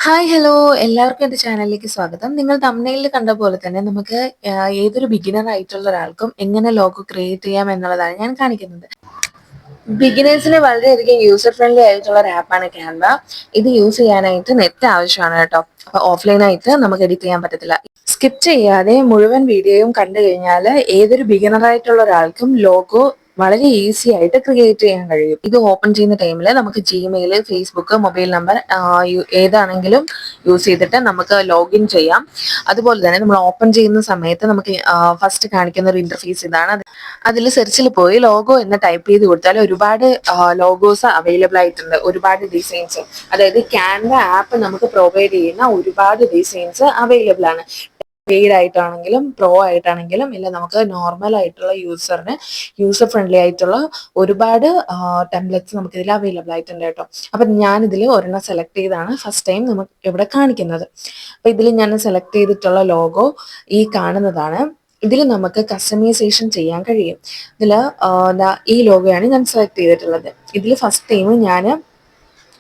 Hi hello എല്ലാവർക്കും എൻ്റെ ചാനലിലേക്ക് സ്വാഗതം. നിങ്ങൾ തംബ്നെയിലിൽ കണ്ട പോലെ തന്നെ നമുക്ക് ഏതൊരു ബിഗിനർ ആയിട്ടുള്ള ഒരാൾക്കും എങ്ങനെ ലോഗോ ക്രിയേറ്റ് ചെയ്യാം എന്നുള്ളതാണ് ഞാൻ കാണിക്കുന്നത്. ബിഗിനേഴ്സിന് വളരെയധികം യൂസർ ഫ്രണ്ട്ലി ആയിട്ടുള്ള ഒരു ആപ്പാണ് ക്യാൻവ. ഇത് യൂസ് ചെയ്യാനായിട്ട് നെറ്റ് ആവശ്യമാണ് കേട്ടോ. അപ്പൊ ഓഫ്ലൈനായിട്ട് നമുക്ക് എഡിറ്റ് ചെയ്യാൻ പറ്റത്തില്ല. സ്കിപ്പ് ചെയ്യാതെ മുഴുവൻ വീഡിയോയും കണ്ടു കഴിഞ്ഞാൽ ഏതൊരു ബിഗിനർ ആയിട്ടുള്ള ഒരാൾക്കും ലോഗോ വളരെ ഈസി ആയിട്ട് ക്രിയേറ്റ് ചെയ്യാൻ കഴിയും. ഇത് ഓപ്പൺ ചെയ്യുന്ന ടൈമിൽ നമുക്ക് ജിമെയിൽ, ഫേസ്ബുക്ക്, മൊബൈൽ നമ്പർ ഏതാണെങ്കിലും യൂസ് ചെയ്തിട്ട് നമുക്ക് ലോഗിൻ ചെയ്യാം. അതുപോലെ തന്നെ നമ്മൾ ഓപ്പൺ ചെയ്യുന്ന സമയത്ത് നമുക്ക് ഫസ്റ്റ് കാണിക്കുന്ന ഒരു ഇന്റർഫേസ് ഇതാണ്. അതിൽ സെർച്ചിൽ പോയി ലോഗോ എന്ന് ടൈപ്പ് ചെയ്ത് കൊടുത്താൽ ഒരുപാട് ലോഗോസ് അവൈലബിൾ ആയിട്ടുണ്ട്. ഒരുപാട് ഡിസൈൻസ്, അതായത് ക്യാൻവ ആപ്പ് നമുക്ക് പ്രൊവൈഡ് ചെയ്യുന്ന ഒരുപാട് ഡിസൈൻസ് അവൈലബിൾ ആണ്. പെയ്ഡ് ആയിട്ടാണെങ്കിലും പ്രോ ആയിട്ടാണെങ്കിലും ഇല്ല, നമുക്ക് നോർമൽ ആയിട്ടുള്ള യൂസറിന് യൂസർ ഫ്രണ്ട്ലി ആയിട്ടുള്ള ഒരുപാട് ടെംപ്ലേറ്റ്സ് നമുക്ക് ഇതിൽ അവൈലബിൾ ആയിട്ടുണ്ട് കേട്ടോ. അപ്പം ഞാനിതിൽ ഒരെണ്ണം സെലക്ട് ചെയ്താണ് ഫസ്റ്റ് ടൈം നമുക്ക് ഇവിടെ കാണിക്കുന്നത്. അപ്പം ഇതിൽ ഞാൻ സെലക്ട് ചെയ്തിട്ടുള്ള ലോഗോ ഈ കാണുന്നതാണ്. ഇതിൽ നമുക്ക് കസ്റ്റമൈസേഷൻ ചെയ്യാൻ കഴിയും. ഇതിൽ ഈ ലോഗോയാണ് ഞാൻ സെലക്ട് ചെയ്തിട്ടുള്ളത്. ഇതിൽ ഫസ്റ്റ് ടൈം ഞാൻ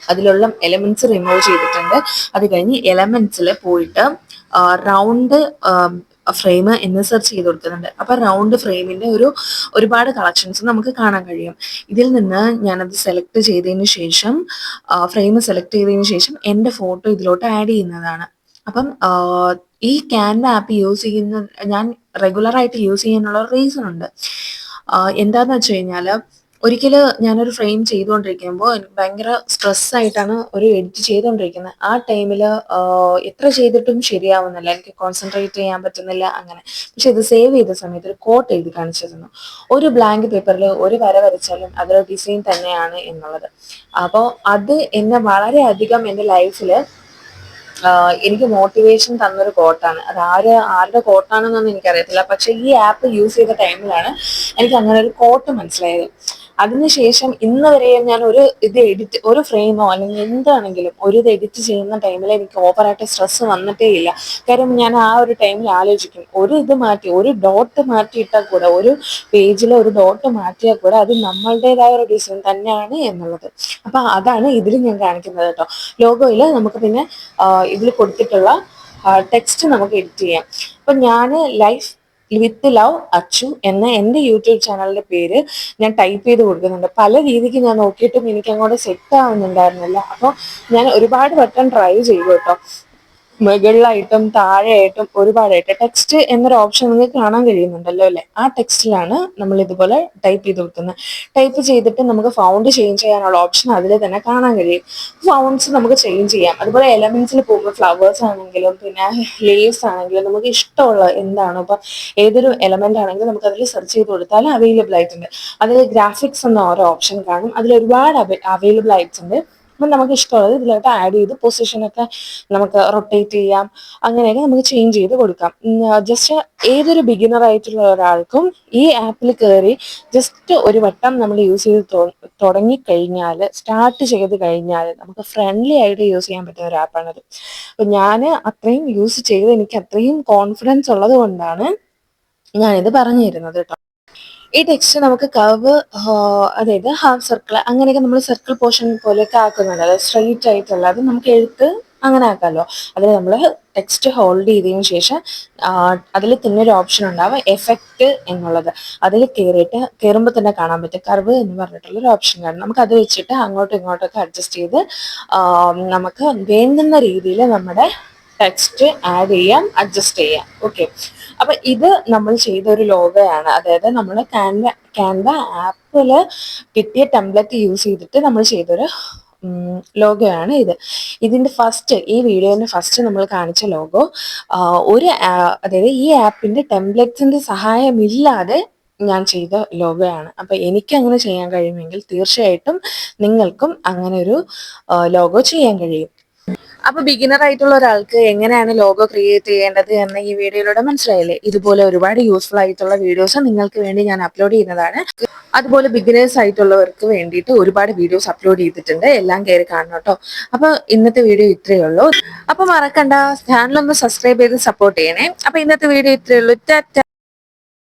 അതിലുള്ള എലമെന്റ്സ് റിമൂവ് ചെയ്തിട്ടുണ്ട്. അത് കഴിഞ്ഞ് എലമെന്റ്സിൽ പോയിട്ട് റൗണ്ട് ഫ്രെയിം എന്ന് സെർച്ച് ചെയ്ത് കൊടുക്കുന്നുണ്ട്. അപ്പൊ റൗണ്ട് ഫ്രെയിമിന്റെ ഒരുപാട് കളക്ഷൻസ് നമുക്ക് കാണാൻ കഴിയും. ഇതിൽ നിന്ന് ഞാനത് സെലക്ട് ചെയ്തതിന് ശേഷം ഫ്രെയിം സെലക്ട് ചെയ്തതിന് ശേഷം എൻ്റെ ഫോട്ടോ ഇതിലോട്ട് ആഡ് ചെയ്യുന്നതാണ്. അപ്പം ഈ ക്യാൻവ ആപ്പ് യൂസ് ചെയ്യുന്ന ഞാൻ റെഗുലർ ആയിട്ട് യൂസ് ചെയ്യാനുള്ള റീസൺ ഉണ്ട്. എന്താന്ന് വെച്ച് കഴിഞ്ഞാൽ ഒരിക്കൽ ഞാനൊരു ഫ്രെയിം ചെയ്തുകൊണ്ടിരിക്കുമ്പോൾ എനിക്ക് ഭയങ്കര സ്ട്രെസ്സായിട്ടാണ് ഒരു എഡിറ്റ് ചെയ്തുകൊണ്ടിരിക്കുന്നത്. ആ ടൈമിൽ എത്ര ചെയ്തിട്ടും ശരിയാവുന്നില്ല, എനിക്ക് കോൺസെൻട്രേറ്റ് ചെയ്യാൻ പറ്റുന്നില്ല അങ്ങനെ. പക്ഷെ ഇത് സേവ് ചെയ്ത സമയത്ത് ഒരു കോട്ട് എഴുതി കാണിച്ചിരുന്നു, ഒരു ബ്ലാങ്ക് പേപ്പറിൽ ഒരു വര വരച്ചാലും അതൊരു ഡിസൈൻ തന്നെയാണ് എന്നുള്ളത്. അപ്പോൾ അത് എന്നെ വളരെയധികം എൻ്റെ ലൈഫിൽ എനിക്ക് മോട്ടിവേഷൻ തന്നൊരു കോട്ടാണ്. അത് ആരുടെ കോട്ടാണെന്നൊന്നും എനിക്കറിയത്തില്ല. പക്ഷെ ഈ ആപ്പ് യൂസ് ചെയ്ത ടൈമിലാണ് എനിക്ക് അങ്ങനെ ഒരു കോട്ട് മനസ്സിലായത്. അതിനുശേഷം ഇന്ന് വരെയും ഞാൻ ഒരു ഫ്രെയിമോ അല്ലെങ്കിൽ എന്താണെങ്കിലും ഇത് എഡിറ്റ് ചെയ്യുന്ന ടൈമിൽ എനിക്ക് ഓവറായിട്ട് സ്ട്രെസ് വന്നിട്ടേ ഇല്ല. കാര്യം ഞാൻ ആ ഒരു ടൈമിൽ ആലോചിക്കും, ഒരു ഡോട്ട് മാറ്റിയിട്ടാൽ കൂടെ, ഒരു പേജിൽ ഒരു ഡോട്ട് മാറ്റിയാൽ കൂടെ അത് നമ്മളുടേതായ ഒരു ഡിസൈൻ തന്നെയാണ് എന്നുള്ളത്. അപ്പൊ അതാണ് ഇതിൽ ഞാൻ കാണിക്കുന്നത് കേട്ടോ. ലോഗോയിൽ നമുക്ക് പിന്നെ ഇതിൽ കൊടുത്തിട്ടുള്ള ടെക്സ്റ്റ് നമുക്ക് എഡിറ്റ് ചെയ്യാം. അപ്പൊ ഞാൻ ലൈഫ് വിത്ത് ലവ് അച്ചു എന്ന എൻ്റെ യൂട്യൂബ് ചാനലിന്റെ പേര് ഞാൻ ടൈപ്പ് ചെയ്ത് കൊടുക്കുന്നുണ്ട്. പല രീതിക്ക് ഞാൻ നോക്കിയിട്ടും എനിക്ക് അങ്ങോട്ട് സെറ്റ് ആവുന്നുണ്ടായിരുന്നില്ല. അപ്പോൾ ഞാൻ ഒരുപാട് വട്ടം ട്രൈ ചെയ്തു കേട്ടോ. മുകളിലായിട്ടും താഴെയായിട്ടും ഒരുപാടായിട്ട് ടെക്സ്റ്റ് എന്നൊരു ഓപ്ഷൻ നിങ്ങൾക്ക് കാണാൻ കഴിയുന്നുണ്ടല്ലോ അല്ലേ? ആ ടെക്സ്റ്റിലാണ് നമ്മൾ ഇതുപോലെ ടൈപ്പ് ചെയ്ത് കൊടുക്കുന്നത്. ടൈപ്പ് ചെയ്തിട്ട് നമുക്ക് ഫൗണ്ട് ചേഞ്ച് ചെയ്യാനുള്ള ഓപ്ഷൻ അതിൽ തന്നെ കാണാൻ കഴിയും. ഫൗണ്ട്സ് നമുക്ക് ചേഞ്ച് ചെയ്യാം. അതുപോലെ എലമെന്റ്സിൽ പോകുമ്പോൾ ഫ്ലവേഴ്സ് ആണെങ്കിലും പിന്നെ ലീവ്സ് ആണെങ്കിലും നമുക്ക് ഇഷ്ടമുള്ള എന്താണോ, ഇപ്പം ഏതൊരു എലമെന്റ് ആണെങ്കിലും നമുക്ക് അതിൽ സെർച്ച് ചെയ്ത് കൊടുത്താൽ അവൈലബിൾ ആയിട്ടുണ്ട്. അതിൽ ഗ്രാഫിക്സ് എന്ന ഓരോ ഓപ്ഷൻ കാണും. അതിൽ ഒരുപാട് അവൈലബിൾ ആയിട്ടുണ്ട്. അപ്പം നമുക്ക് ഇഷ്ടമുള്ളത് ഇതിലോട്ട് ആഡ് ചെയ്ത് പൊസിഷനൊക്കെ നമുക്ക് റൊട്ടേറ്റ് ചെയ്യാം. അങ്ങനെയൊക്കെ നമുക്ക് ചേഞ്ച് ചെയ്ത് കൊടുക്കാം. ജസ്റ്റ് ഏതൊരു ബിഗിനർ ആയിട്ടുള്ള ഒരാൾക്കും ഈ ആപ്പിൽ കയറി ജസ്റ്റ് ഒരു വട്ടം നമ്മൾ യൂസ് ചെയ്ത് തുടങ്ങിക്കഴിഞ്ഞാൽ, സ്റ്റാർട്ട് ചെയ്ത് കഴിഞ്ഞാൽ നമുക്ക് ഫ്രണ്ട്ലി ആയിട്ട് യൂസ് ചെയ്യാൻ പറ്റുന്ന ഒരു ആപ്പാണത്. അപ്പം ഞാൻ അത്രയും യൂസ് ചെയ്ത് എനിക്ക് അത്രയും കോൺഫിഡൻസ് ഉള്ളത് കൊണ്ടാണ് ഞാനിത് പറഞ്ഞു തരുന്നത് കേട്ടോ. ഈ ടെക്സ്റ്റ് നമുക്ക് കർവ്, അതായത് ഹാഫ് സർക്കിൾ, അങ്ങനെയൊക്കെ നമ്മൾ സർക്കിൾ പോർഷൻ പോലെയൊക്കെ ആക്കുന്നുണ്ട്. അതായത് സ്ട്രെയിറ്റ് ആയിട്ടുള്ള അത് നമുക്ക് എഴുത്ത് അങ്ങനെ ആക്കാമല്ലോ. അതിൽ നമ്മൾ ടെക്സ്റ്റ് ഹോൾഡ് ചെയ്തതിന് ശേഷം അതിൽ തന്നെ ഒരു ഓപ്ഷൻ ഉണ്ടാവും, എഫക്റ്റ് എന്നുള്ളത്. അതിൽ കയറുമ്പോൾ തന്നെ കാണാൻ പറ്റും കർവ് എന്ന് പറഞ്ഞിട്ടുള്ള ഒരു ഓപ്ഷൻ കാണും. നമുക്ക് അത് വെച്ചിട്ട് അങ്ങോട്ടും ഇങ്ങോട്ടൊക്കെ അഡ്ജസ്റ്റ് ചെയ്ത് നമുക്ക് വേണ്ടുന്ന രീതിയിൽ നമ്മുടെ ടെക്സ്റ്റ് ആഡ് ചെയ്യാം, അഡ്ജസ്റ്റ് ചെയ്യാം. ഓക്കെ, അപ്പൊ ഇത് നമ്മൾ ചെയ്ത ഒരു ലോഗോയാണ്. അതായത് നമ്മൾ ക്യാൻവ ആപ്പില് കിട്ടിയ ടെംപ്ലേറ്റ് യൂസ് ചെയ്തിട്ട് നമ്മൾ ചെയ്തൊരു ലോഗോയാണ് ഇത്. ഇതിന്റെ ഈ വീഡിയോന്റെ ഫസ്റ്റ് നമ്മൾ കാണിച്ച ലോഗോ അതായത് ഈ ആപ്പിന്റെ ടെംപ്ലേറ്റ്സിന്റെ സഹായമില്ലാതെ ഞാൻ ചെയ്ത ലോഗോയാണ്. അപ്പൊ എനിക്ക് അങ്ങനെ ചെയ്യാൻ കഴിയുമെങ്കിൽ തീർച്ചയായിട്ടും നിങ്ങൾക്കും അങ്ങനെ ഒരു ലോഗോ ചെയ്യാൻ കഴിയും. അപ്പൊ ബിഗിനർ ആയിട്ടുള്ള ഒരാൾക്ക് എങ്ങനെയാണ് ലോഗോ ക്രിയേറ്റ് ചെയ്യേണ്ടത് എന്ന് ഈ വീഡിയോയിലൂടെ മനസ്സിലായില്ലേ? ഇതുപോലെ ഒരുപാട് യൂസ്ഫുൾ ആയിട്ടുള്ള വീഡിയോസ് നിങ്ങൾക്ക് വേണ്ടി ഞാൻ അപ്ലോഡ് ചെയ്യുന്നതാണ്. അതുപോലെ ബിഗിനേഴ്സ് ആയിട്ടുള്ളവർക്ക് വേണ്ടിയിട്ട് ഒരുപാട് വീഡിയോസ് അപ്ലോഡ് ചെയ്തിട്ടുണ്ട്, എല്ലാം കയറി കാണണം കേട്ടോ. അപ്പൊ ഇന്നത്തെ വീഡിയോ ഇത്രയേ ഉള്ളൂ. അപ്പൊ മറക്കണ്ട, ചാനൽ ഒന്ന് സബ്സ്ക്രൈബ് ചെയ്ത് സപ്പോർട്ട് ചെയ്യണേ. അപ്പൊ ഇന്നത്തെ വീഡിയോ ഇത്രയേ ഉള്ളൂ. ടാറ്റ.